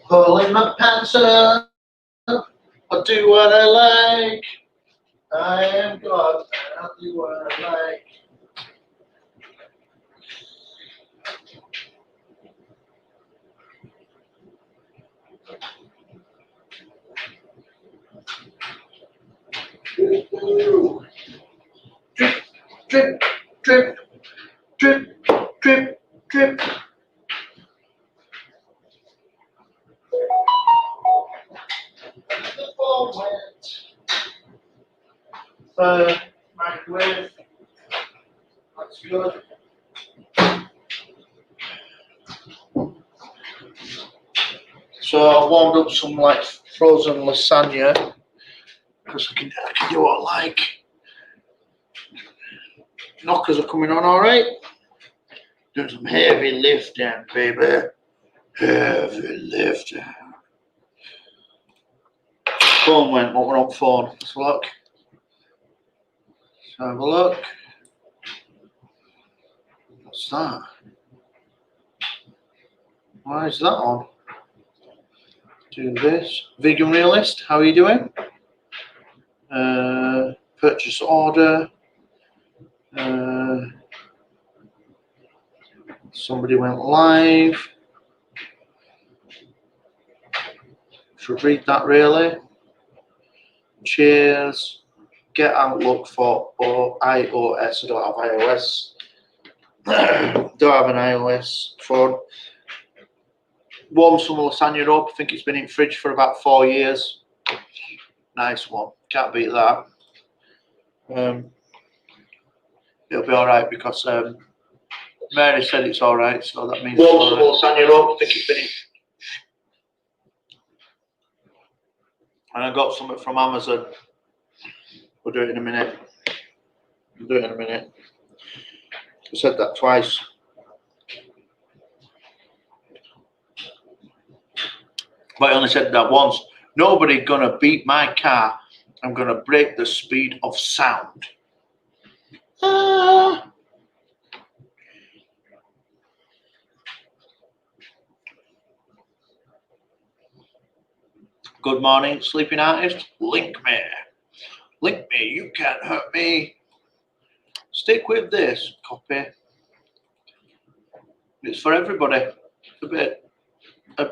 Pulling my pants up, I do what I like. I am God, and I do what I like. Ooh. Drip, drip, drip, drip, drip, drip. The ball went. Microwave. That's good. So I warmed up some like frozen lasagna because I can do what I like. Knockers are coming on all right. Doing some heavy lifting, baby. Heavy lifting. Phone went. What went on phone? Let's look. Let's have a look. What's that? Why is that on? Do this. Vegan Realist, how are you doing? Purchase order. Somebody went live. Should read that really. Cheers. Get Outlook for iOS. I don't have iOS. Don't have an iOS phone. Warm some lasagna up. I think it's been in fridge for about 4 years. Nice one. Can't beat that. It'll be all right because Mary said it's all right, so that means. Warm some lasagna up. I think it's been in. And I got something from Amazon. We'll do it in a minute. I said that twice. But I only said that once. Nobody gonna beat my car. I'm gonna break the speed of sound. Good morning, sleeping artist. Link me. Link me. You can't hurt me. Stick with this. Copy. It's for everybody. A bit of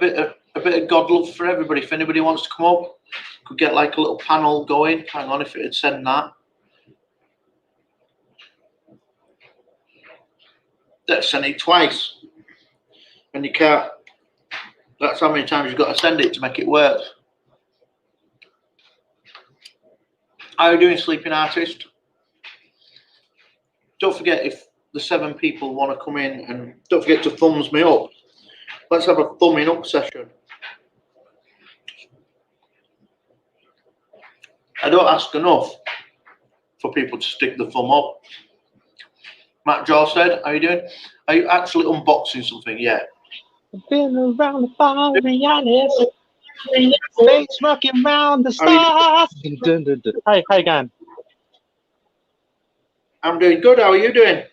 God love for everybody. If anybody wants to come up, could get like a little panel going. Hang on, if it'd send that. That's send it twice. And you can't. That's how many times you've got to send it to make it work. How are you doing, sleeping artist? Don't forget, if the 7 people want to come in, and don't forget to thumbs me up. Let's have a thumbing up session. I don't ask enough for people to stick the thumb up. Matt Jaw said, how are you doing? Are you actually unboxing something? Yeah. I've been around the bar, be honest. Space rocking round the stars. Hey, how you going? I'm doing good. How are you doing?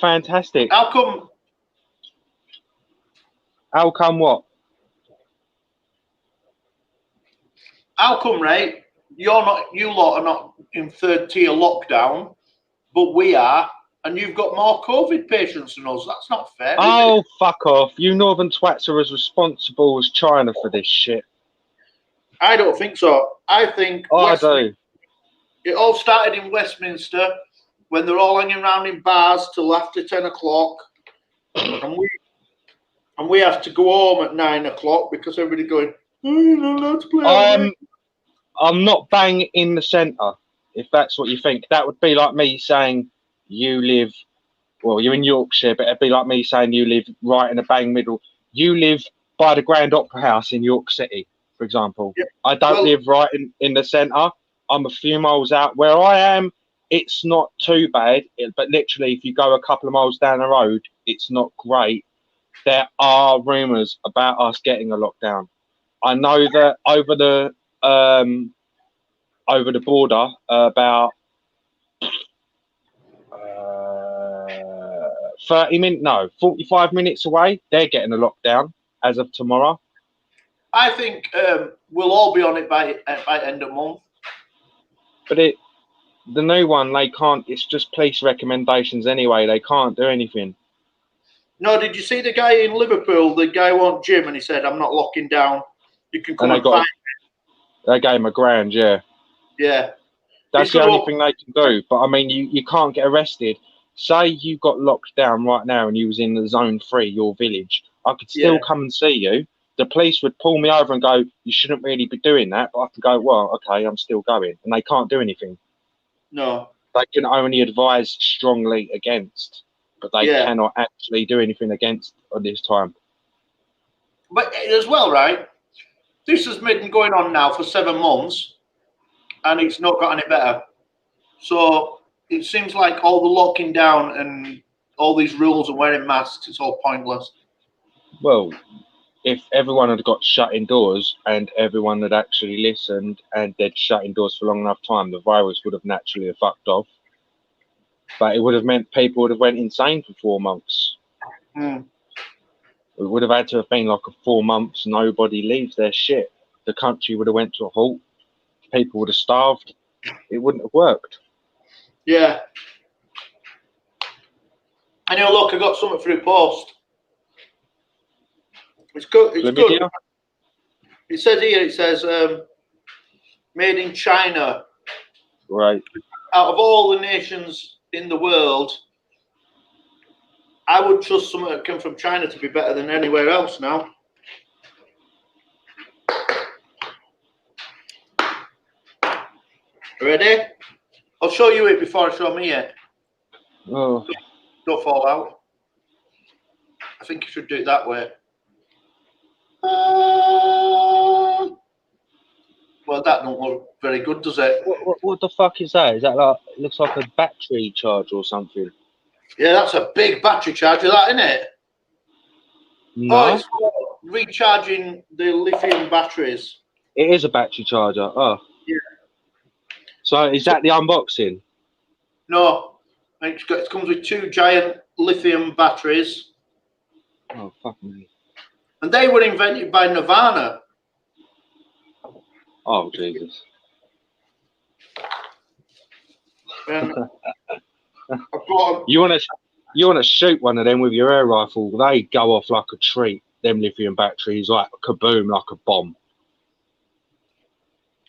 Fantastic. How come? How come what? How come, right? You lot are not in 3rd tier lockdown, but we are, and you've got more COVID patients than us. That's not fair. Oh, fuck off. You northern twats are as responsible as China for this shit. I don't think so. I think I do. It all started in Westminster when they're all hanging around in bars till after 10 o'clock. And we have to go home at 9 o'clock because everybody going, oh, you're not allowed to play. I'm not bang in the centre, if that's what you think. That would be like me saying you live, well, you're in Yorkshire, but it'd be like me saying you live right in the bang middle. You live by the Grand Opera House in York City, for example. Yep. I don't live right in the centre. I'm a few miles out. Where I am, it's not too bad, but literally if you go a couple of miles down the road, it's not great. There are rumours about us getting a lockdown. I know that over over the border about 45 minutes away. They're getting a lockdown as of tomorrow. I think we'll all be on it by end of month. But the new one, they can't. It's just police recommendations anyway. They can't do anything. No, did you see the guy in Liverpool? The guy won't gym, and he said, "I'm not locking down. You can come and find me." They gave him $1,000. Yeah. Yeah. That's the only thing they can do. But I mean, you can't get arrested. Say you got locked down right now and you was in the zone 3, your village. I could still come and see you. The police would pull me over and go, "You shouldn't really be doing that." But I can go, "Well, okay, I'm still going," and they can't do anything. No. They can only advise strongly against, but they cannot actually do anything against at this time. But as well, right? This has been going on now for 7 months, and it's not got any better. So it seems like all the locking down and all these rules and wearing masks, it's all pointless. Well, if everyone had got shut indoors and everyone had actually listened and they'd shut indoors for long enough time, the virus would have naturally fucked off. But it would have meant people would have went insane for 4 months. Mm. It would have had to have been like a 4 months, nobody leaves their shit. The country would have went to a halt. People would have starved. It wouldn't have worked. Yeah. I know, look, I got something through post. It's good. It's good. It says here, it says, made in China. Right. Out of all the nations in the world, I would trust something that came from China to be better than anywhere else now. Ready? I'll show you it before I show me it. Oh. Don't fall out. I think you should do it that way. Well, that don't look very good, does it? What the fuck is that? Is that like, it looks like a battery charge or something? Yeah, that's a big battery charger, that, isn't it? No. Oh, it's for recharging the lithium batteries. It is a battery charger. Oh. Yeah. So is that the unboxing? No. It comes with 2 giant lithium batteries. Oh, fuck me. And they were invented by Nirvana. Oh, Jesus. You want to shoot one of them with your air rifle, they go off like a treat. Them lithium batteries, like kaboom, like a bomb.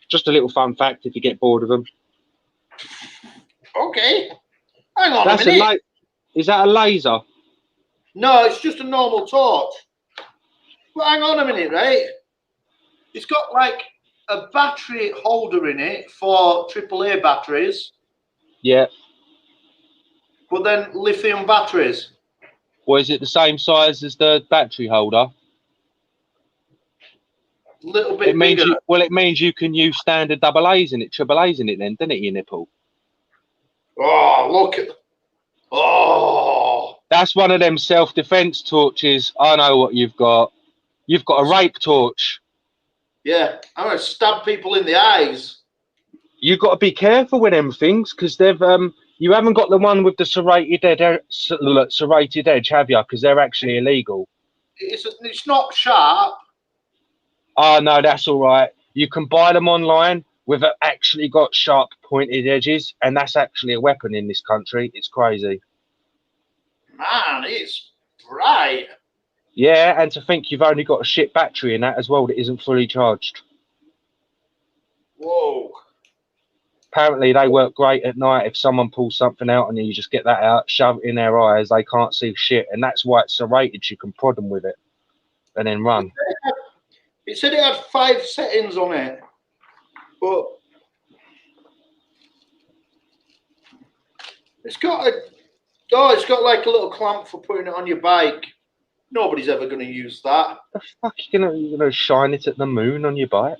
Just a little fun fact if you get bored of them. Okay. Hang on a minute. Is that a laser? No, it's just a normal torch. But hang on a minute, right? It's got like a battery holder in it for AAA batteries. Yeah. But then lithium batteries. Well, is it the same size as the battery holder? A little bit bigger. It means you can use standard AA's in it, AAA's in it then, doesn't it, you nipple? Oh, look at... Oh! That's one of them self-defense torches. I know what you've got. You've got a rape torch. Yeah, I'm going to stab people in the eyes. You've got to be careful with them things because they've... you haven't got the one with the serrated edge, have you? Because they're actually illegal. It's not sharp. Oh, no, that's all right. You can buy them online with actually got sharp pointed edges, and that's actually a weapon in this country. It's crazy. Man, it's bright. Yeah, and to think you've only got a shit battery in that as well that isn't fully charged. Whoa. Apparently they work great at night. If someone pulls something out and you just get that out, shove it in their eyes, they can't see shit. And that's why it's serrated. You can prod them with it and then run. It said it had 5 settings on it. But it's got like a little clamp for putting it on your bike. Nobody's ever going to use that. The fuck you gonna shine it at the moon on your bike?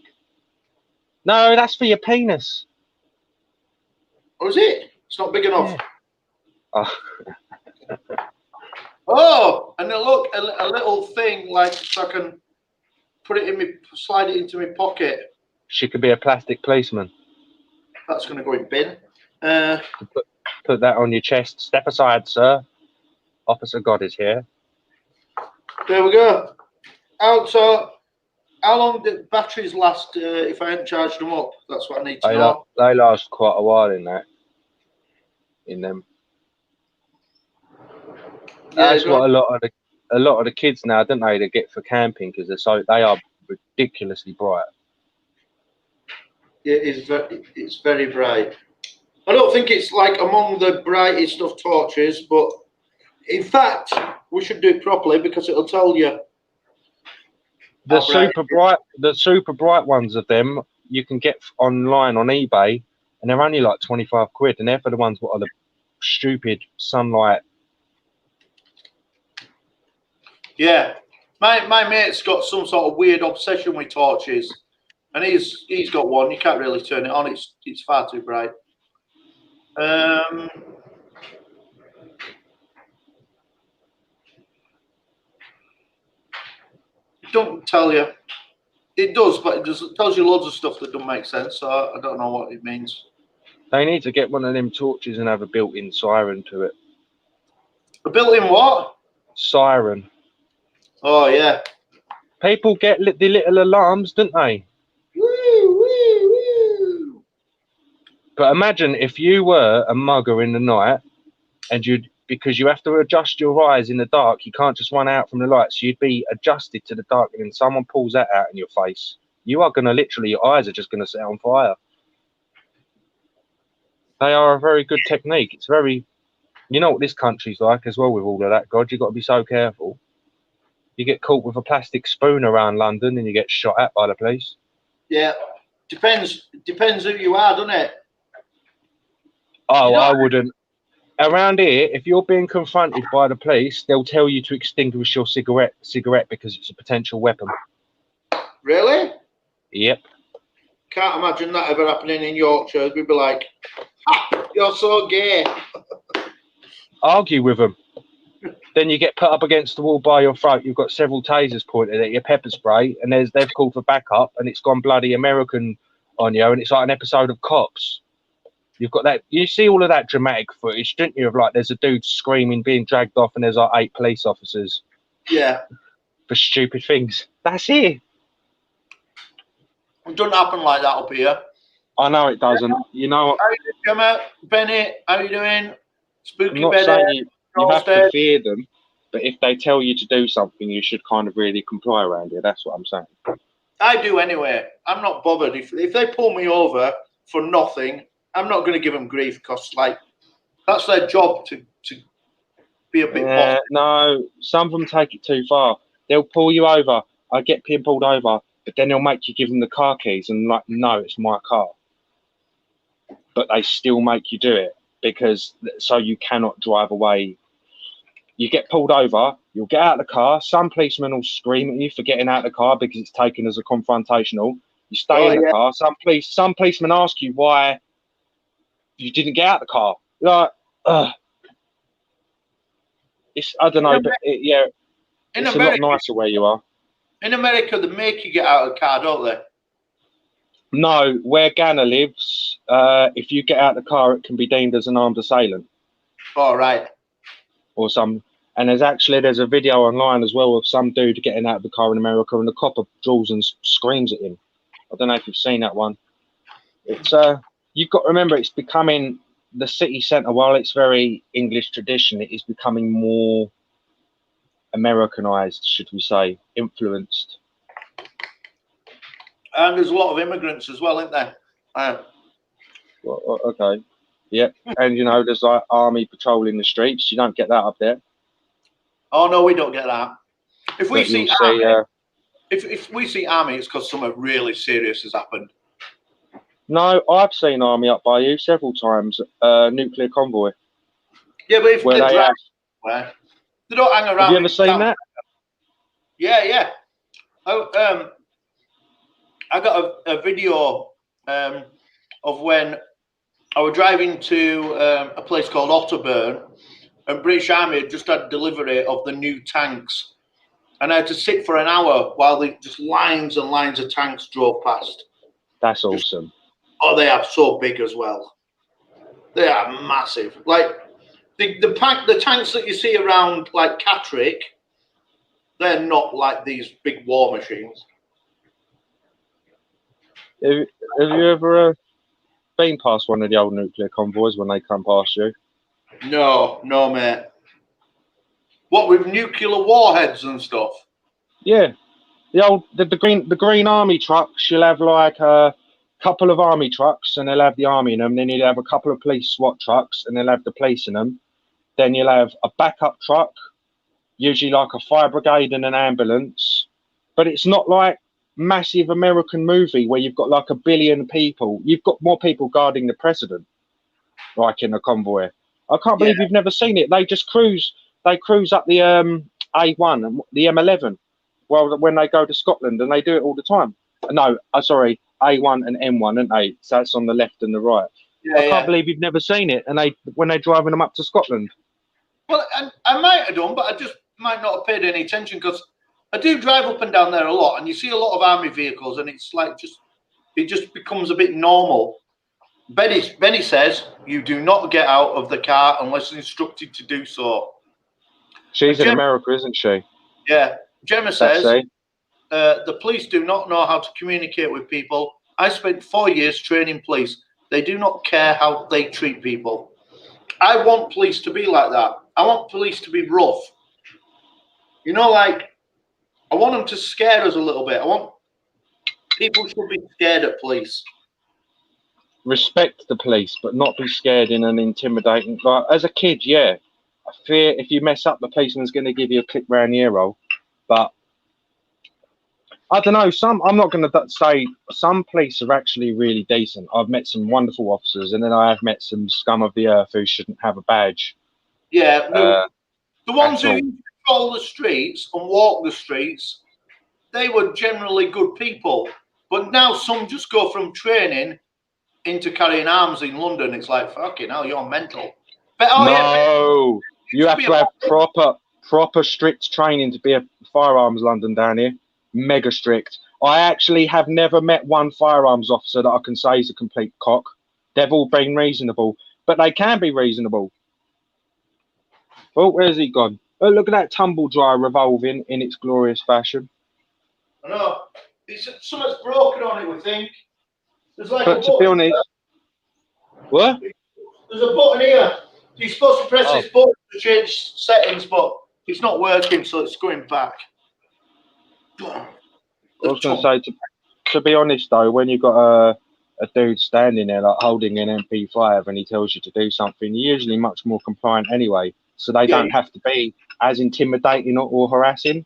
No, that's for your penis. Oh, is it? It's not big enough. Yeah. Oh, and look, a little thing like so I can put it in slide it into my pocket. She could be a plastic policeman. That's going to go in bin. Put that on your chest. Step aside, sir. Officer God is here. There we go. How long did batteries last if I hadn't charged them up? That's what I need to know. They last quite a while in them. Yeah, That's what a lot of the kids now, don't they? They get for camping because they are ridiculously bright. It's very bright. I don't think it's like among the brightest of torches, but in fact, we should do it properly because it'll tell you. The super bright ones of them you can get online on eBay, and they're only like 25 quid, and they're for the ones what are the stupid sunlight. Yeah, my mate's got some sort of weird obsession with torches, and he's got one. You can't really turn it on; it's far too bright. Don't tell you. It does, but it tells you loads of stuff that don't make sense. So I don't know what it means. They need to get one of them torches and have a built-in siren to it. A built-in what? Siren. Oh yeah. People get the little alarms, don't they? Woo, woo, woo. But imagine if you were a mugger in the night, and because you have to adjust your eyes in the dark, you can't just run out from the lights. You'd be adjusted to the dark, and then someone pulls that out in your face. You are gonna literally, your eyes are just gonna set on fire. They are a very good technique. It's very, you know what this country's like as well with all of that. God, you've got to be so careful. You get caught with a plastic spoon around London, and you get shot at by the police. Yeah, depends who you are, doesn't it? Oh, I wouldn't. Around here, if you're being confronted by the police, they'll tell you to extinguish your cigarette because it's a potential weapon. Really? Yep. Can't imagine that ever happening in Yorkshire. We'd be like, "Ha, you're so gay." Argue with them. Then you get put up against the wall by your throat. You've got several tasers pointed at your pepper spray, and they've called for backup, and it's gone bloody American on you, and it's like an episode of Cops. You've got that. You see all of that dramatic footage, didn't you? Of like, there's a dude screaming, being dragged off, and there's like 8 police officers. Yeah. For stupid things. That's it. It doesn't happen like that up here. I know it doesn't. You know what? How you doing, Gemma? Benny, how you doing? Spooky I'm not Benny. saying you have to fear them, but if they tell you to do something, you should kind of really comply around here. That's what I'm saying. I do anyway. I'm not bothered. If they pull me over for nothing, I'm not going to give them grief because, like, that's their job to be a bit bossy. No, some of them take it too far. They'll pull you over. I get being pulled over, but then they'll make you give them the car keys and like, no, it's my car. But they still make you do it because so you cannot drive away. You get pulled over, you'll get out of the car. Some policemen will scream at you for getting out of the car because it's taken as a confrontational. You stay in the car. Some policemen ask you why you didn't get out of the car. You're like, ugh. It's, I don't know, but it's America, a lot nicer where you are. In America, they make you get out of the car, don't they? No, where Ghana lives, if you get out of the car, it can be deemed as an armed assailant. All right. Or some, and there's a video online as well of some dude getting out of the car in America, and the copper draws and screams at him. I don't know if you've seen that one. It's you've got to remember, it's becoming the city centre. While it's very English tradition, it is becoming more Americanized, should we say, influenced. And there's a lot of immigrants as well, isn't there? Well, okay. Yeah. And, you know, there's like army patrolling the streets. You don't get that up there. Oh, no, we don't get that. If we see army, see, if we see army, it's because something really serious has happened. No, I've seen army up by you several times. Nuclear convoy. Yeah, but if they don't hang around. Have you ever seen that? Yeah, yeah. I got a video of when I was driving to a place called Otterburn, and British Army had just had delivery of the new tanks, and I had to sit for an hour while just lines and lines of tanks drove past. That's awesome. Oh, they are so big as well. They are massive. Like the tanks that you see around like Catterick, they're not like these big war machines. Have you ever been past one of the old nuclear convoys when they come past you? No, mate. What, with nuclear warheads and stuff? Yeah, the green army trucks. You'll have like a couple of army trucks, and they'll have the army in them. Then you'll have a couple of police SWAT trucks, and they'll have the police in them. Then you'll have a backup truck, usually like a fire brigade and an ambulance. But it's not like massive American movie where you've got like 1 billion people. You've got more people guarding the president, like in a convoy. I can't believe you've never seen it. They just cruise. They cruise up the A1 and the M11. Well, when they go to Scotland, and they do it all the time. No, sorry, A1 and M1, aren't they? So that's on the left and the right. I can't believe you've never seen it. And when they're driving them up to Scotland. Well, I might have done, but I just might not have paid any attention because I do drive up and down there a lot, and you see a lot of army vehicles, and it's like it just becomes a bit normal. Benny says you do not get out of the car unless instructed to do so. She's in America, isn't she? Yeah. Gemma says the police do not know how to communicate with people. I spent 4 years training police. They do not care how they treat people. I want police to be like that. I want police to be rough. You know, like, I want them to scare us a little bit. I want people should be scared at police. Respect the police, but not be scared in an intimidating. Like, as a kid, yeah, I fear if you mess up, the policeman's going to give you a clip round the ear roll. But I don't know. I'm not going to say some police are actually really decent. I've met some wonderful officers, and then I have met some scum of the earth who shouldn't have a badge. Yeah, the ones who control the streets and walk the streets, they were generally good people. But now some just go from training into carrying arms in London. It's like, fucking hell, you're mental. But, you have to have proper strict training to be a firearms London down here. Mega strict. I actually have never met one firearms officer that I can say is a complete cock. They've all been reasonable, but they can be reasonable. Oh, where's he gone? Oh, look at that tumble dryer revolving in its glorious fashion. I know. Something's broken on it, we think. There's like but to be honest, what? There's a button here. You're supposed to press this button to change settings, but it's not working, so it's going back. I was going to say, to be honest though, when you've got a dude standing there like holding an MP5 and he tells you to do something, you're usually much more compliant anyway. So they don't have to be as intimidating or harassing,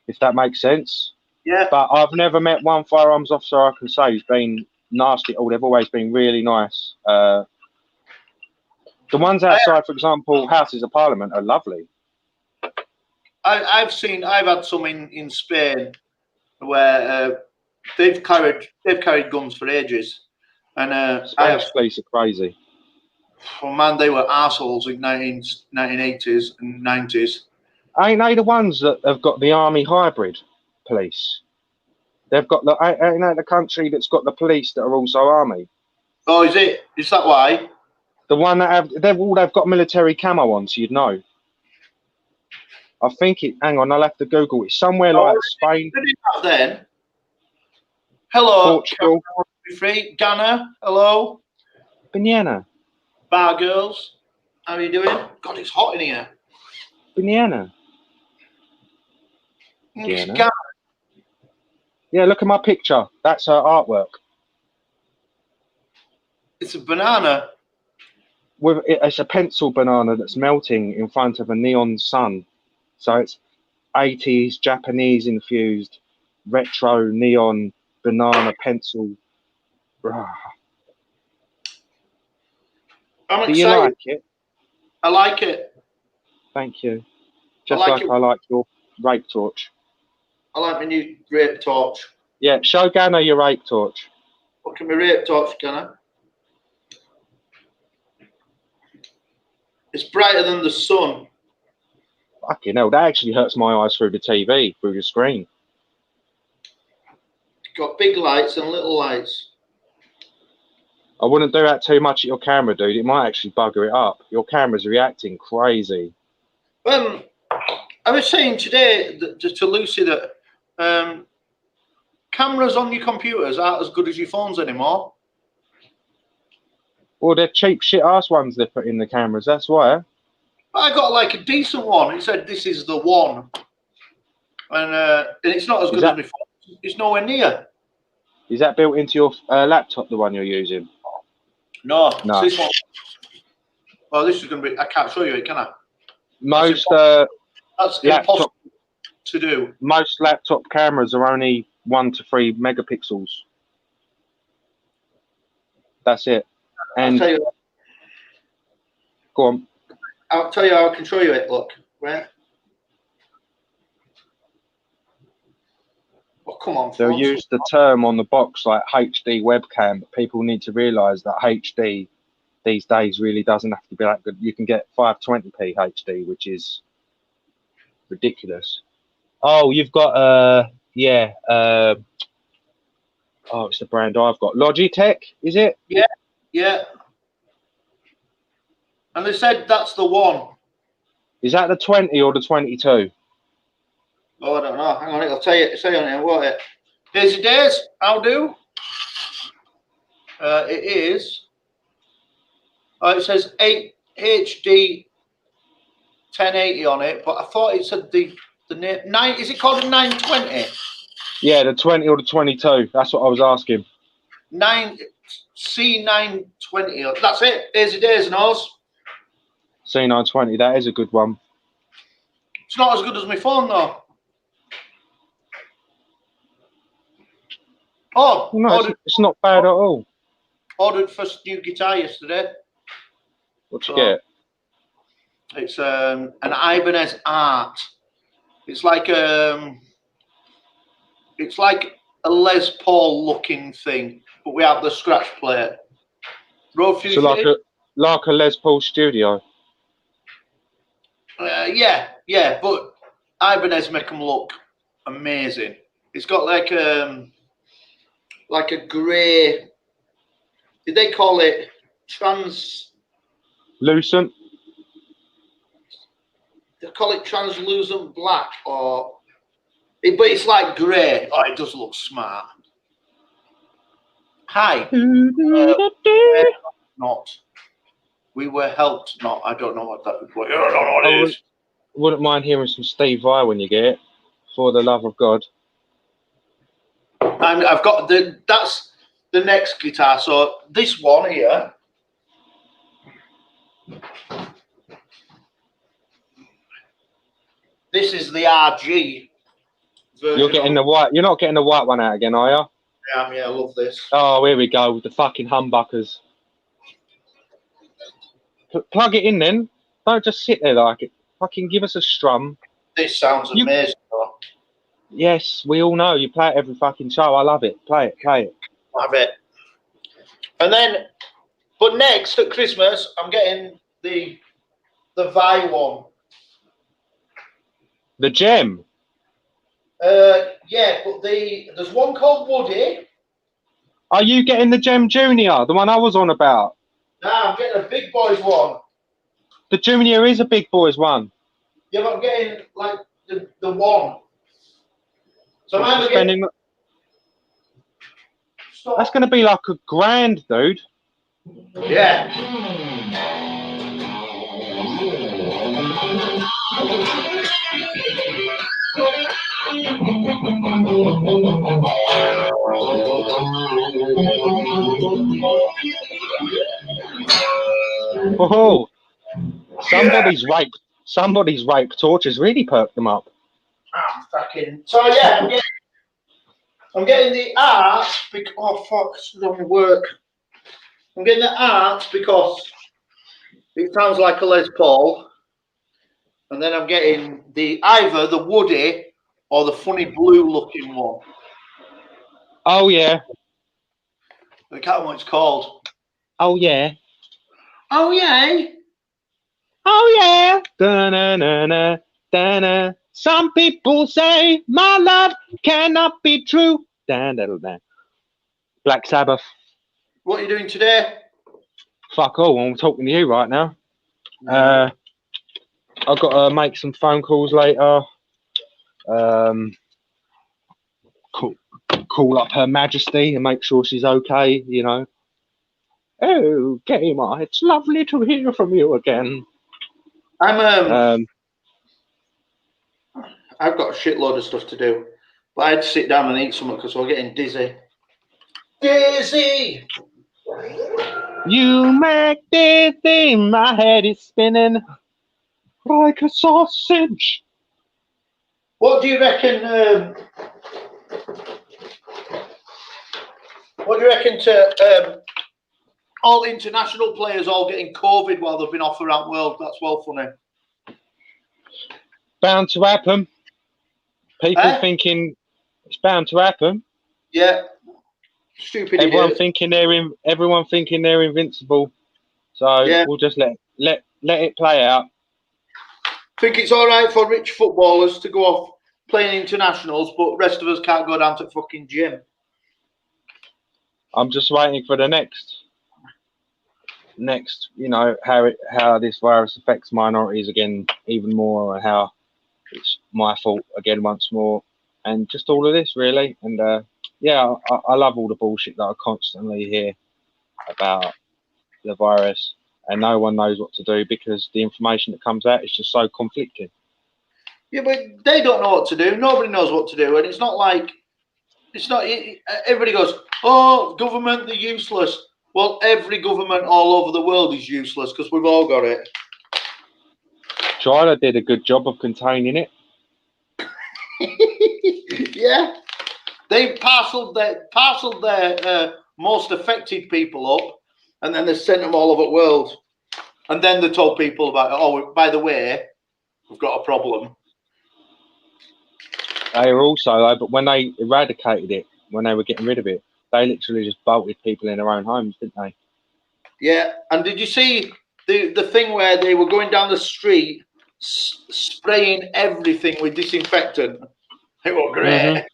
if that makes sense. Yeah. But I've never met one firearms officer I can say who's been nasty at all. They've always been really nice. The ones outside, for example, Houses of Parliament are lovely. I've had some in Spain where they've carried guns for ages, and Spanish police are crazy. Oh man, they were assholes in 1980s and 90s. Ain't they the ones that have got the army hybrid police? They've got ain't that the country that's got the police that are also army? Oh, is it? Is that why? The one that they've got military camo on, so you'd know. I think it. Hang on, I'll have to Google it. Somewhere like Spain. Then. Hello, Portugal. Free Ghana. Hello. Banana. Bar girls. How are you doing? God, it's hot in here. Banana. Ghana. Yeah, look at my picture. That's her artwork. It's a banana. It's a pencil banana that's melting in front of a neon sun. So it's 80s Japanese infused retro neon banana pencil. I'm Do you like it? I like it. Thank you. Just like I like your rape torch. I like my new rape torch. Yeah, show Ghana your rape torch. Look at my rape torch, Ghana. It's brighter than the sun. Fucking hell, that actually hurts my eyes through the TV, through the screen. Got big lights and little lights. I wouldn't do that too much at your camera, dude. It might actually bugger it up. Your camera's reacting crazy. I was saying today to Lucy that cameras on your computers aren't as good as your phones anymore. Well, they're cheap shit ass ones they put in the cameras. That's why. I got like a decent one. It said this is the one, and it's not as good as my phone. It's nowhere near. Is that built into your laptop, the one you're using? No, No. It's this one. Well, this is going to be. I can't show you it, can I? Most that's impossible to do. Most laptop cameras are only 1 to 3 megapixels. That's it. And I'll tell you, go on. I'll tell you how I can show you it. Look, where? Oh, come on. They'll use the term on the box like HD webcam, but people need to realise that HD these days really doesn't have to be that good. You can get 520p HD, which is ridiculous. Oh, you've got oh, it's the brand I've got. Logitech, is it? Yeah. And they said that's the one. Is that the 20 or the 22? Oh, I don't know. Hang on, I'll tell you. Say on it. What it? Daisy Days. How do? It is. It says 8 HD 1080 on it, but I thought it said the 9. Is it called a 920? Yeah, the 20 or the 22. That's what I was asking. C920. That's it. Daisy Days knows. C920. That is a good one. It's not as good as my phone though. Oh, no, it's not bad at all. Ordered first new guitar yesterday. What'd you get? It's an Ibanez Art. It's like a Les Paul looking thing, but we have the scratch plate. So like a Les Paul Studio. Yeah, but Ibanez make them look amazing. It's got like a grey. Did they call it translucent? They call it translucent black, but it's like grey. Oh, it does look smart. Hi. Not. We were helped. Not. I don't know what that. I don't know what it is. Wouldn't mind hearing some Steve Vai when you get it. For the love of God. And I've got that's the next guitar. So this one here. This is the RG version. You're getting the white. You're not getting the white one out again, are you? Yeah, I love this. Oh, here we go with the fucking humbuckers. Plug it in then. Don't just sit there like it. Fucking give us a strum. This sounds amazing, though. Yes, we all know. You play it every fucking show. I love it. Play it. I bet. And then, but next at Christmas, I'm getting the Vai one. The Gem. Yeah, but there's one called Woody. Are you getting the Gem Junior, the one I was on about? No, I'm getting a big boys one. The Junior is a big boys one. Yeah, but I'm getting like the one. So I'm spending. That's going to be like $1,000, dude. Yeah. Oh, somebody's rape torches really perked them up. So yeah, I'm getting the art because it doesn't work. I'm getting the art because it sounds like a Les Paul, and then I'm getting either the Woody or the funny blue looking one. Oh yeah. I can't remember what it's called. Oh yeah. Oh yeah. Oh yeah. Da-na-na-na, da-na. Some people say my love cannot be true. Da-da-da-da. Black Sabbath. What are you doing today? Fuck all. I'm talking to you right now. I've got to make some phone calls later. Call up Her Majesty and make sure she's okay. You know. Oh, Gamer, it's lovely to hear from you again. I've got a shitload of stuff to do, but I had to sit down and eat something because we're getting dizzy. Dizzy! You make dizzy, my head is spinning like a sausage. What do you reckon? What do you reckon to all international players all getting COVID while they've been off around the world? That's well funny. Bound to happen. People thinking it's bound to happen. Yeah. Stupid. Everyone thinking they're invincible. So yeah. we'll just let it play out. Think it's all right for rich footballers to go off playing internationals, but the rest of us can't go down to the fucking gym. I'm just waiting for the next, you know, how this virus affects minorities again even more, and how it's my fault again once more, and just all of this really. And yeah, I love all the bullshit that I constantly hear about the virus, and no one knows what to do because the information that comes out is just so conflicting. Yeah, but they don't know what to do. Nobody knows what to do, and it's not like everybody goes, "Oh, government, they're useless." Well, every government all over the world is useless because we've all got it. China did a good job of containing it. Yeah, they parceled their most affected people up, and then they sent them all over the world, and then they told people about it. Oh, by the way, we've got a problem. They were also, but when they eradicated it, when they were getting rid of it, they literally just bolted people in their own homes, didn't they? Yeah, and did you see the thing where they were going down the street spraying everything with disinfectant? It was great. Mm-hmm.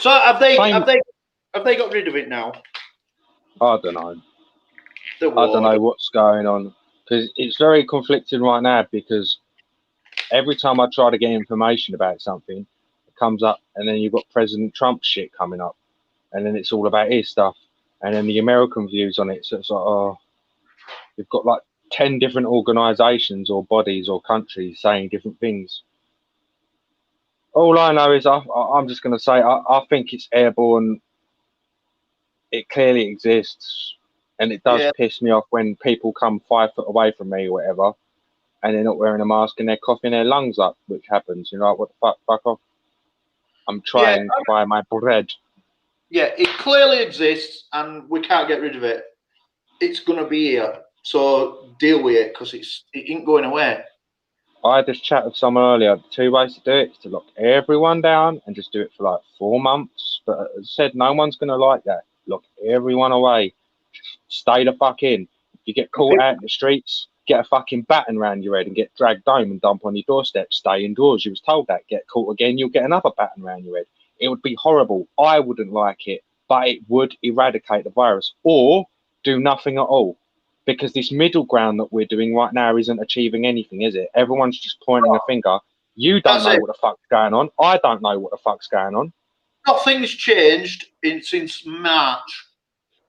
So have they got rid of it now? I don't know. I don't know what's going on, because it's very conflicting right now, because every time I try to get information about something, it comes up, and then you've got President Trump shit coming up, and then it's all about his stuff, and then the American views on it. So it's like, oh, you've got like 10 different organizations or bodies or countries saying different things. All I know is I'm just going to say I think it's airborne. It clearly exists, and it does piss me off when people come 5 foot away from me or whatever, and they're not wearing a mask and they're coughing their lungs up, which happens. You know, what the fuck off. I'm trying to buy my bread. Yeah, it clearly exists, and we can't get rid of it. It's going to be here, so deal with it, because it ain't going away. I had this chat with someone earlier. The 2 ways to do it is to lock everyone down and just do it for like 4 months. But as I said, no one's going to like that. Lock everyone away. Stay the fuck in. If you get caught out in the streets, get a fucking baton round your head and get dragged home and dump on your doorstep. Stay indoors. You was told that. Get caught again, you'll get another baton round your head. It would be horrible. I wouldn't like it, but it would eradicate the virus. Or do nothing at all. Because this middle ground that we're doing right now isn't achieving anything, is it? Everyone's just pointing a finger. You don't know what the fuck's going on. I don't know what the fuck's going on. Nothing's changed since March.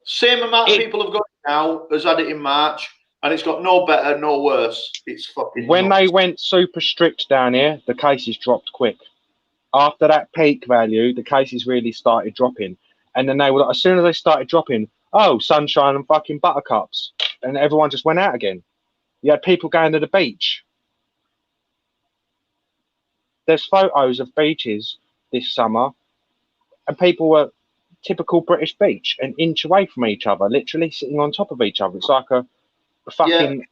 Same amount of people have got it now as had it in March, and it's got no better, no worse. It's fucking When nuts. they went super strict down here, the cases dropped quick. After that peak value, the cases really started dropping. And then they were, as soon as they started dropping, oh, sunshine and fucking buttercups. And everyone just went out again. You had people going to the beach. There's photos of beaches this summer, and people were typical British beach, an inch away from each other, literally sitting on top of each other. It's like a fucking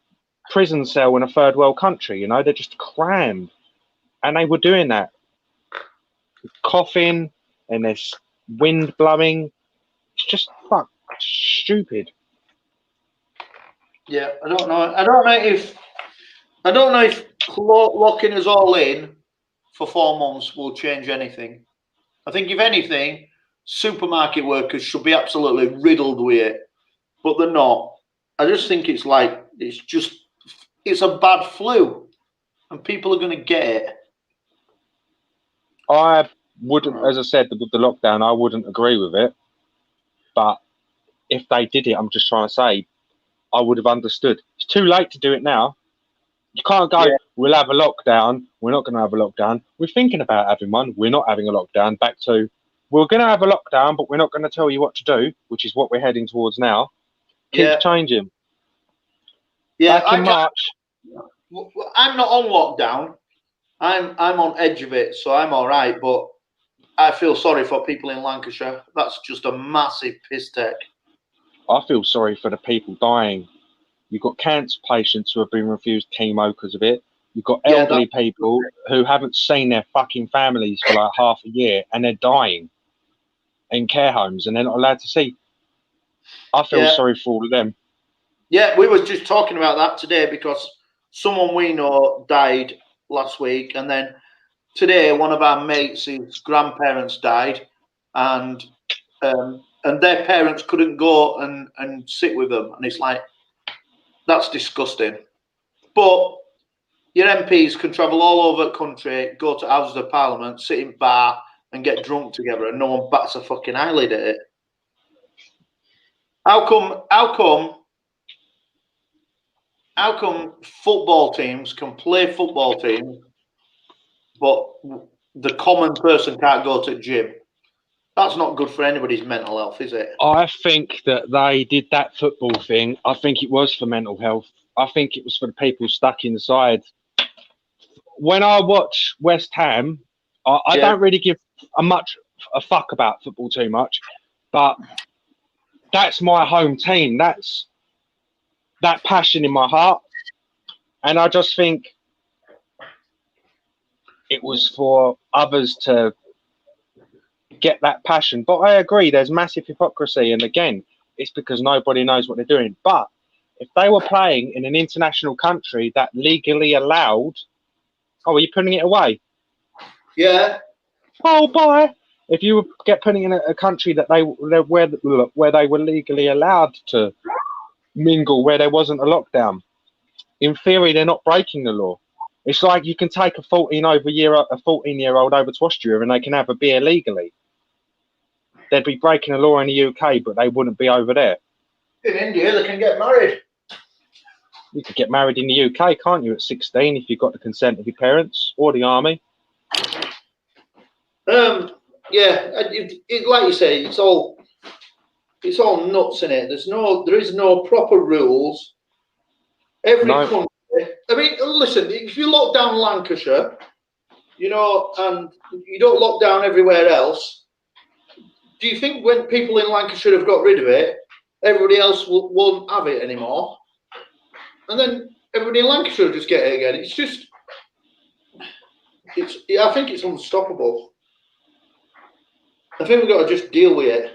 prison cell in a third world country, you know? They're just crammed. And they were doing that. Coughing, and there's wind blowing. It's just stupid. Yeah, I don't know. I don't know if locking us all in for 4 months will change anything. I think if anything, supermarket workers should be absolutely riddled with it, but they're not. I just think it's a bad flu, and people are going to get it. I wouldn't, as I said, with the lockdown, I wouldn't agree with it. But if they did it, I'm just trying to say, I would have understood. It's too late to do it now. You can't go, we'll have a lockdown. We're not going to have a lockdown. We're thinking about having one. We're not having a lockdown. Back to, we're going to have a lockdown, but we're not going to tell you what to do, which is what we're heading towards now. Keeps changing. Yeah, Back in March. I'm not on lockdown. I'm on edge of it, so I'm all right. But I feel sorry for people in Lancashire. That's just a massive piss take. I feel sorry for the people dying. You've got cancer patients who have been refused chemo because of it. You've got elderly people who haven't seen their fucking families for like half a year and they're dying in care homes and they're not allowed to see. I feel sorry for all of them. Yeah, we were just talking about that today because someone we know died last week, and then today one of our mates, his grandparents died, and their parents couldn't go and sit with them, and it's like, that's disgusting. But your MPs can travel all over the country, go to Houses of Parliament, sit in bar and get drunk together, and no one bats a fucking eyelid at it. How come football teams can play football teams, but the common person can't go to the gym? That's not good for anybody's mental health, is it? I think that they did that football thing. I think it was for mental health. I think it was for the people stuck inside. When I watch West Ham, I don't really give a fuck about football too much, but that's my home team. That's that passion in my heart. And I just think it was for others to get that passion. But I agree, there's massive hypocrisy. And again, it's because nobody knows what they're doing. But if they were playing in an international country that legally allowed, are you putting it away? Yeah. Oh, boy. If you get putting in a country that where they were legally allowed to mingle, where there wasn't a lockdown, in theory, they're not breaking the law. It's like you can take a 14-year-old over to Austria and they can have a beer legally. They'd be breaking the law in the UK, but they wouldn't be over there. In India, they can get married. You could get married in the UK, can't you, at 16 if you've got the consent of your parents or the army? Yeah, like you say, it's all nuts in it. There is no proper rules. Every country. I mean, listen, if you lock down Lancashire, and you don't lock down everywhere else, do you think when people in Lancashire have got rid of it, everybody else won't have it anymore? And then everybody in Lancashire will just get it again. I think it's unstoppable. I think we've got to just deal with it.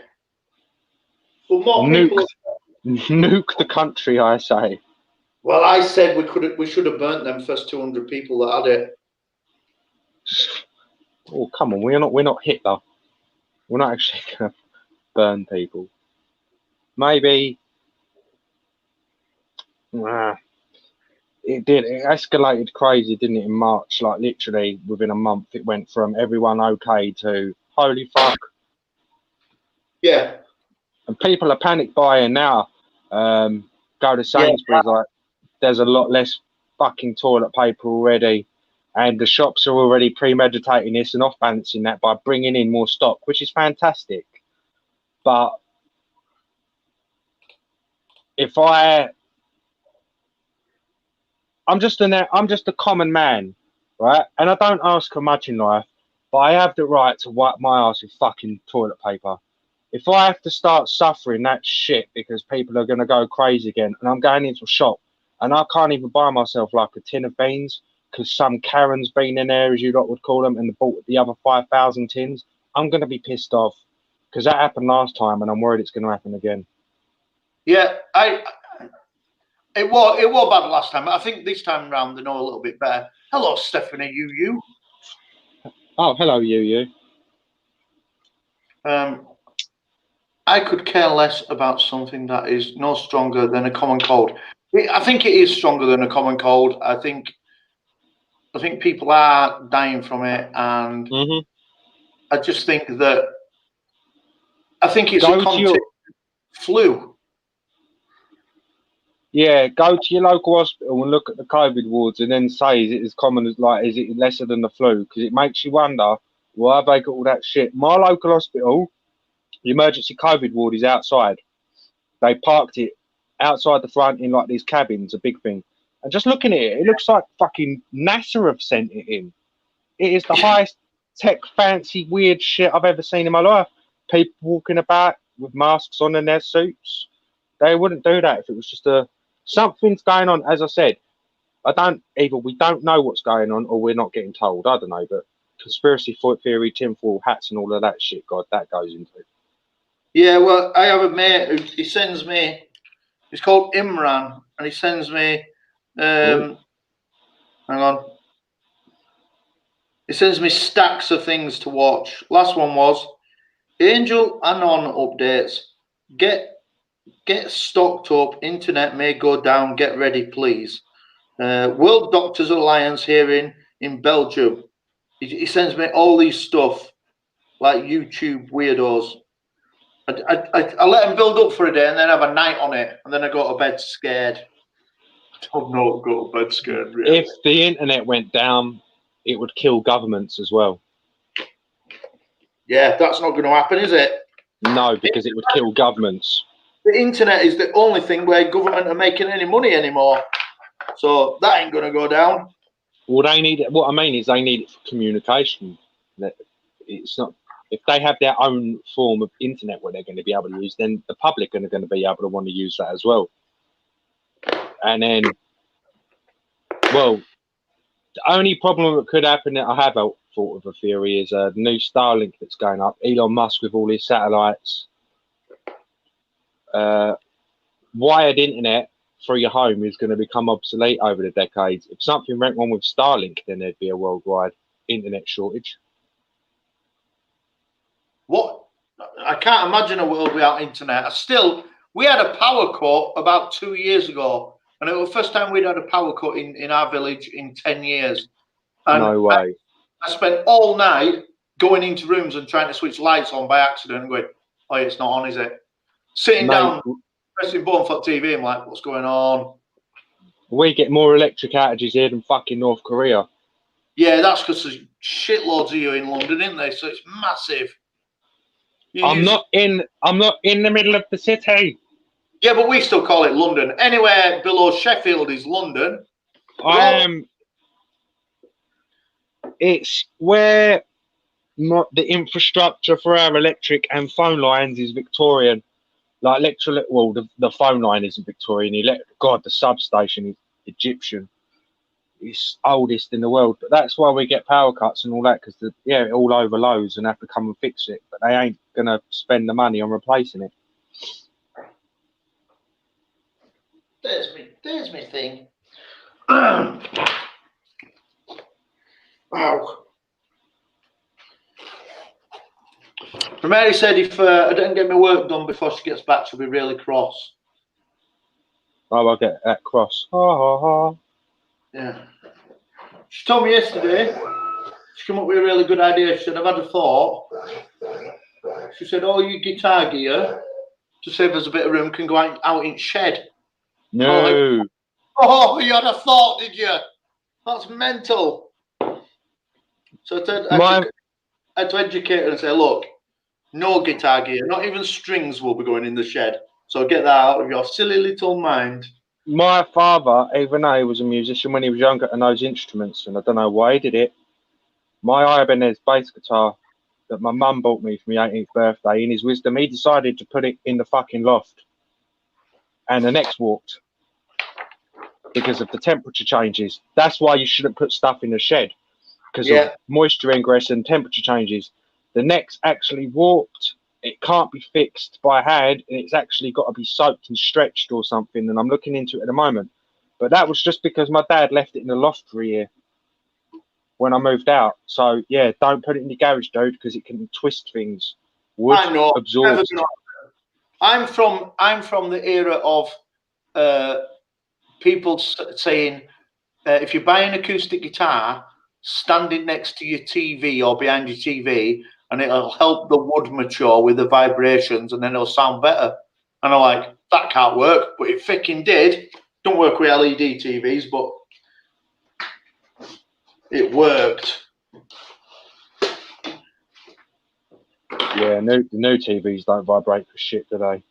But more people nuke the country, I say. Well, I said we should have burnt them first 200 people that had it. Oh, come on, we're not Hitler. We're not actually gonna burn people. Maybe it escalated crazy, didn't it, in March? Like literally within a month it went from everyone okay to holy fuck. Yeah. And people are panic buying now. Go to Sainsbury's, like there's a lot less fucking toilet paper already, and the shops are already premeditating this and off balancing that by bringing in more stock, which is fantastic. But if I'm just a common man, right? And I don't ask for much in life, but I have the right to wipe my ass with fucking toilet paper. If I have to start suffering that shit because people are going to go crazy again, and I'm going into a shop and I can't even buy myself like a tin of beans because some Karen's been in there, as you lot would call them, and bought the other 5,000 tins, I'm going to be pissed off because that happened last time and I'm worried it's going to happen again. Yeah, it was bad last time. I think this time around they know a little bit better. Hello, Stephanie, you. Oh, hello, you. I could care less about something that is no stronger than a common cold. I think it is stronger than a common cold. I think people are dying from it, and I just think that I think it's a contagious flu. Yeah, go to your local hospital and look at the COVID wards, and then say, is it as common as is it lesser than the flu? Because it makes you wonder, why have they got all that shit? My local hospital, the emergency COVID ward is outside. They parked it outside the front in like these cabins, a big thing. And just looking at it, it looks like fucking NASA have sent it in. It is the highest tech, fancy, weird shit I've ever seen in my life. People walking about with masks on in their suits. They wouldn't do that if it was just something's going on. As I said, we don't know what's going on, or we're not getting told. I don't know, but conspiracy theory, tinfoil hats, and all of that shit, God, that goes into it. Yeah, well, I have a mate who he sends me. He's called Imran, and he sends me. Hang on. He sends me stacks of things to watch. Last one was Angel Anon updates. Get stocked up. Internet may go down. Get ready, please. World Doctors Alliance hearing in Belgium. He sends me all these stuff like YouTube weirdos. I let him build up for a day and then have a night on it, and then I go to bed scared. I don't know, go to bed scared. Really. If the internet went down, it would kill governments as well. Yeah, that's not going to happen, is it? No, because it would kill governments. The internet is the only thing where government are making any money anymore, so that ain't going to go down. Well, they need it. What I mean is, they need it for communication. It's not. If they have their own form of internet where they're going to be able to use, then the public are going to be able to want to use that as well. And then, well, the only problem that could happen that I have thought of a theory is a new Starlink that's going up. Elon Musk with all his satellites, wired internet for your home is going to become obsolete over the decades. If something went wrong with Starlink, then there'd be a worldwide internet shortage. What? I can't imagine a world without internet. We had a power cut about 2 years ago, and it was the first time we'd had a power cut in our village in 10 years. And no way. I spent all night going into rooms and trying to switch lights on by accident and going, oh, it's not on, is it? Sitting down, pressing button for TV, I'm like, what's going on? We get more electric outages here than fucking North Korea. Yeah, that's because there's shitloads of you in London, isn't there? So it's massive. I'm not in the middle of the city. Yeah, but we still call it London. Anywhere below Sheffield is London. It's where the infrastructure for our electric and phone lines is Victorian. Like the phone line isn't Victorian. God, the substation is Egyptian. It's oldest in the world, but that's why we get power cuts and all that, because it all overloads and have to come and fix it. But they ain't gonna spend the money on replacing it. There's me thing. Wow. Mary said if I don't get my work done before she gets back, she'll be really cross. Oh, I'll get that cross. Yeah. She told me yesterday, she came up with a really good idea. She said, I've had a thought. She said, all your guitar gear, to save us a bit of room, can go out in shed. No. Oh, you had a thought, did you? That's mental. So I had to educate her and say, look, no guitar gear, not even strings will be going in the shed. So get that out of your silly little mind. My father, even though he was a musician when he was younger, and knows instruments, and I don't know why he did it. My Ibanez bass guitar that my mum bought me for my 18th birthday, in his wisdom, he decided to put it in the fucking loft. And the next walked because of the temperature changes. That's why you shouldn't put stuff in the shed, because of moisture ingress and temperature changes. The neck's actually warped. It can't be fixed by hand, and it's actually got to be soaked and stretched or something, and I'm looking into it at the moment. But that was just because my dad left it in the loft for a year when I moved out. So, yeah, don't put it in your garage, dude, because it can twist things. Wood I know. absorbs. I'm from the era of people saying if you buy an acoustic guitar, stand it next to your TV or behind your TV, and it'll help the wood mature with the vibrations, and then it'll sound better. And I'm like, that can't work, but it fucking did. Don't work with LED TVs, but it worked. Yeah, the new TVs don't vibrate for shit, do they?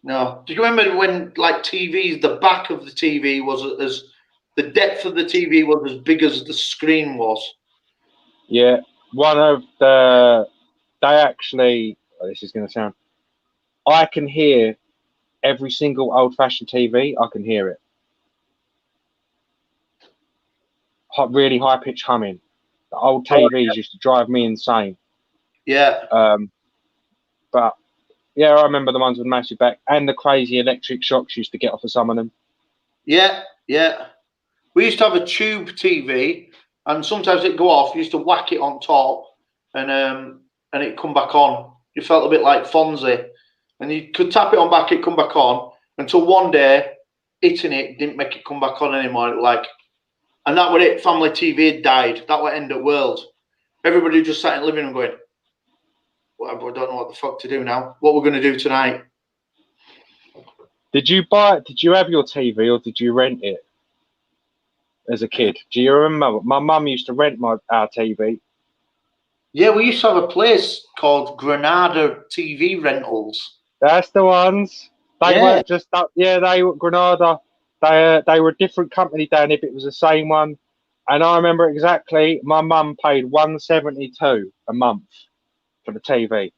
No. Do you remember when, like, TVs, the back of the TV was the depth of the TV was as big as the screen was? Yeah, one of the they actually. Oh, this is going to sound. I can hear every single old-fashioned TV. I can hear it. Really high-pitched humming. The old TVs used to drive me insane. Yeah. But yeah, I remember the ones with massive back and the crazy electric shocks used to get off of some of them. Yeah, yeah. We used to have a tube TV, and sometimes it'd go off. You used to whack it on top, and it'd come back on. You felt a bit like Fonzie, and you could tap it on back, it'd come back on, until one day hitting it didn't make it come back on anymore. And that was it. Family TV had died. That would end the world. Everybody just sat in the living room going, "Well, I don't know what the fuck to do now. What we're going to do tonight?" Did you have your TV or did you rent it as a kid? Do you remember? My mum used to rent our TV. Yeah, we used to have a place called Granada TV Rentals. That's the ones. They Yeah. weren't just up. Yeah, they were Granada. They were a different company down here, but it was the same one. And I remember exactly. My mum paid $172 a month for the TV.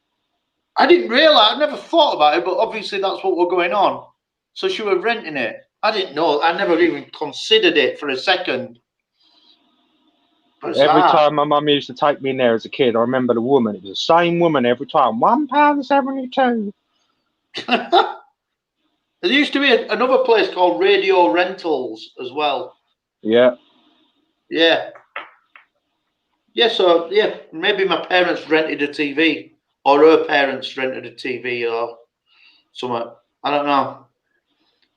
I didn't realise. I never thought about it, but obviously that's what was going on. So she was renting it. I didn't know. I never even considered it for a second. Every time my mum used to take me in there as a kid, I remember the woman. It was the same woman every time. £1.72. There used to be another place called Radio Rentals as well. Yeah. Yeah. Yeah, so, yeah, maybe my parents rented a TV, or her parents rented a TV or something. I don't know.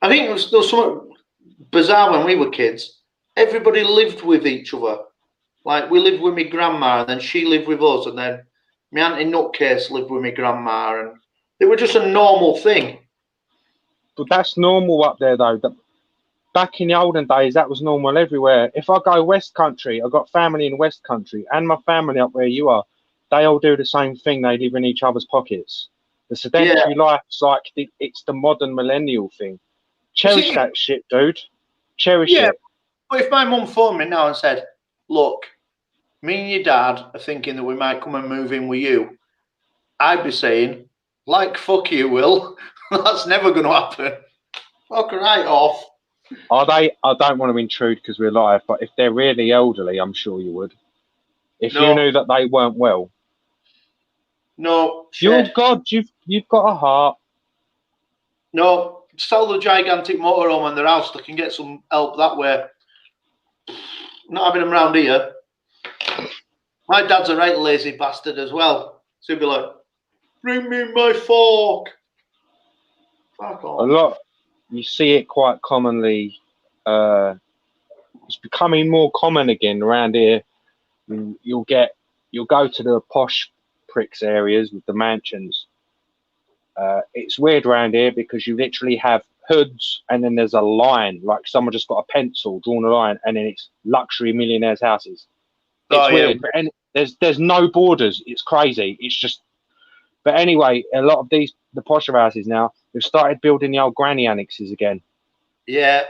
I think there was something bizarre when we were kids. Everybody lived with each other. Like, we lived with my grandma, and then she lived with us, and then my auntie Nutcase lived with my grandma, and it was just a normal thing. But that's normal up there, though. Back in the olden days, that was normal everywhere. If I go West Country, I've got family in West Country, and my family up where you are, they all do the same thing. They live in each other's pockets. The sedentary life's like it's the modern millennial thing. Cherish that shit, dude. Cherish it. But if my mum phoned me now and said, "Look, me and your dad are thinking that we might come and move in with you," I'd be saying, "Like fuck you, Will. That's never going to happen. Fuck right off." I don't want to intrude because we're live, but if they're really elderly, I'm sure you would. If you knew that they weren't well. No. You're God. You've got a heart. No. Sell the gigantic motorhome and their house. They can get some help that way. Not having them round here. My dad's a right lazy bastard as well. So he'd be like, "Bring me my fork." Fuck off. A lot. You see it quite commonly. It's becoming more common again around here. You'll go to the posh pricks areas with the mansions. It's weird around here because you literally have hoods and then there's a line, like someone just got a pencil, drawn a line, and then it's luxury millionaires' houses. It's weird, and there's no borders. It's crazy. It's just. But anyway, a lot of the posher houses now, they've started building the old granny annexes again. Yeah.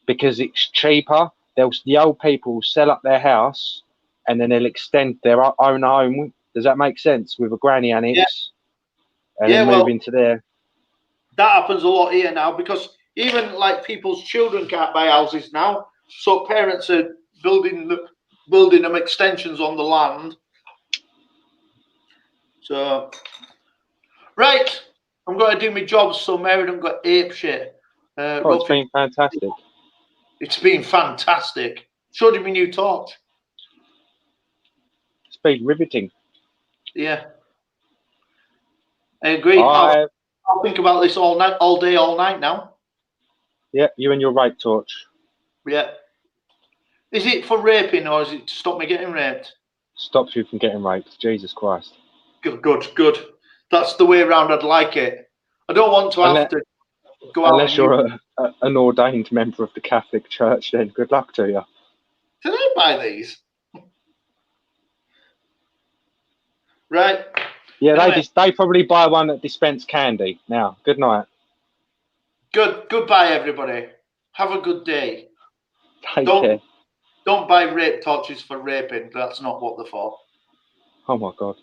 Because it's cheaper. The old people sell up their house and then they'll extend their own home. Does that make sense? With a granny annex. Yeah. And then move into there. That happens a lot here now because even like people's children can't buy houses now. So parents are building them extensions on the land. So, right. I'm going to do my job so Mary don't got ape shit. It's been fantastic. It's been fantastic. Showed you my new torch. It's been riveting. Yeah. I agree. I'll think about this all night, all day, all night now. Yeah, you and your rape torch. Yeah. Is it for raping or is it to stop me getting raped? Stops you from getting raped. Jesus Christ. Good, good, good. That's the way around I'd like it. I don't want to have to go out. Unless you're an ordained member of the Catholic Church, then good luck to you. Can I buy these? Right. Yeah, Anyway. they probably buy one that dispense candy. Now, good night. Goodbye, everybody. Have a good day. Take care. Don't buy rape torches for raping. That's not what they're for. Oh my God.